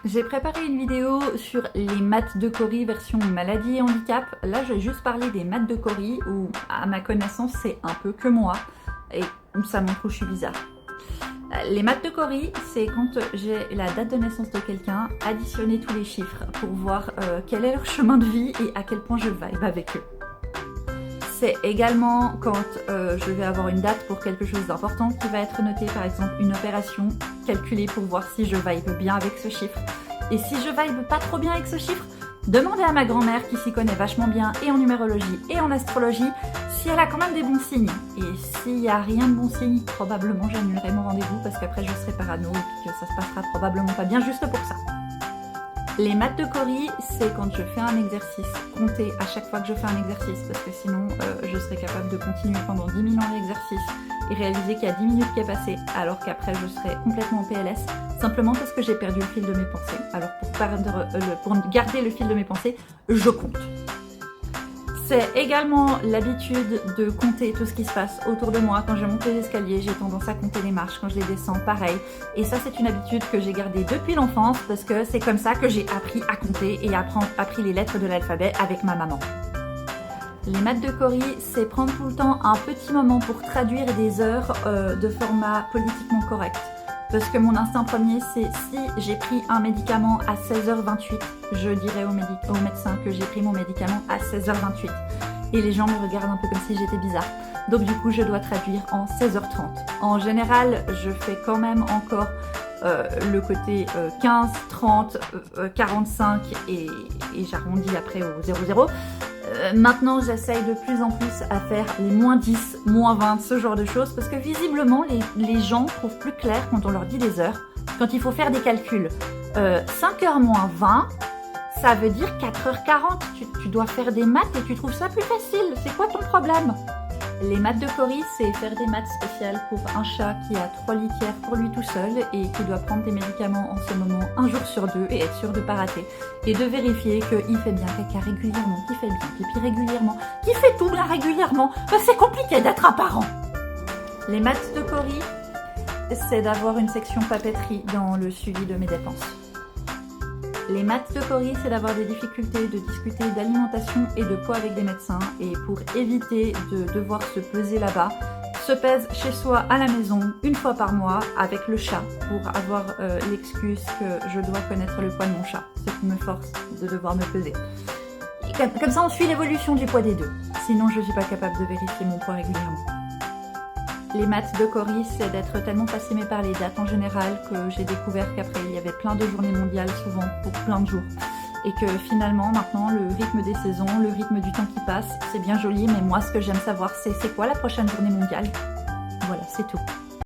J'ai préparé une vidéo sur les maths de Cori version maladie et handicap. Là, je vais juste parler des maths de Cori où, à ma connaissance, c'est un peu que moi et ça montre où je suis bizarre. Les maths de Cori, c'est quand j'ai la date de naissance de quelqu'un, additionner tous les chiffres pour voir quel est leur chemin de vie et à quel point je vibe avec eux. C'est également quand je vais avoir une date pour quelque chose d'important qui va être noté, par exemple une opération, calculée pour voir si je vibe bien avec ce chiffre. Et si je vibe pas trop bien avec ce chiffre, demandez à ma grand-mère qui s'y connaît vachement bien et en numérologie et en astrologie si elle a quand même des bons signes. Et s'il n'y a rien de bon signe, probablement j'annulerai mon rendez-vous parce qu'après je serai parano et que ça se passera probablement pas bien juste pour ça. Les maths de Cori, c'est quand je fais un exercice, compter à chaque fois que je fais un exercice, parce que sinon je serais capable de continuer pendant 10 000 ans l'exercice et réaliser qu'il y a 10 minutes qui est passé, alors qu'après je serais complètement en PLS, simplement parce que j'ai perdu le fil de mes pensées. Alors pour garder le fil de mes pensées, je compte. C'est également l'habitude de compter tout ce qui se passe autour de moi. Quand je monte les escaliers, j'ai tendance à compter les marches. Quand je les descends, pareil. Et ça, c'est une habitude que j'ai gardée depuis l'enfance parce que c'est comme ça que j'ai appris à compter et appris les lettres de l'alphabet avec ma maman. Les maths de Cori, c'est prendre tout le temps un petit moment pour traduire des heures de format politiquement correct. Parce que mon instinct premier, c'est si j'ai pris un médicament à 16h28, je dirais au médecin que j'ai pris mon médicament à 16h28. Et les gens me regardent un peu comme si j'étais bizarre. Donc du coup, je dois traduire en 16h30. En général, je fais quand même encore le côté 15, 30, 45 et j'arrondis après au 00. Maintenant, j'essaye de plus en plus à faire les moins 10, moins 20, ce genre de choses, parce que visiblement, les gens trouvent plus clair quand on leur dit des heures, quand il faut faire des calculs. 5h moins 20, ça veut dire 4h40. Tu dois faire des maths et tu trouves ça plus facile. C'est quoi ton problème? Les maths de Cori, c'est faire des maths spéciales pour un chat qui a 3 litières pour lui tout seul et qui doit prendre des médicaments en ce moment un jour sur deux et être sûr de ne pas rater. Et de vérifier qu'il fait bien caca régulièrement, qu'il fait bien pipi régulièrement, qu'il fait tout bien régulièrement. C'est compliqué d'être un parent. Les maths de Cori, c'est d'avoir une section papeterie dans le suivi de mes dépenses. Les maths de Cori, c'est d'avoir des difficultés de discuter d'alimentation et de poids avec des médecins. Et pour éviter de devoir se peser là-bas, se pèse chez soi à la maison une fois par mois avec le chat pour avoir l'excuse que je dois connaître le poids de mon chat, ce qui me force de devoir me peser. Et comme ça, on suit l'évolution du poids des deux. Sinon, je ne suis pas capable de vérifier mon poids régulièrement. Les maths de Cori, c'est d'être tellement passionné par les dates en général que j'ai découvert qu'après il y avait plein de journées mondiales souvent pour plein de jours. Et que finalement maintenant le rythme des saisons, le rythme du temps qui passe, c'est bien joli, mais moi ce que j'aime savoir c'est quoi la prochaine journée mondiale. Voilà, c'est tout.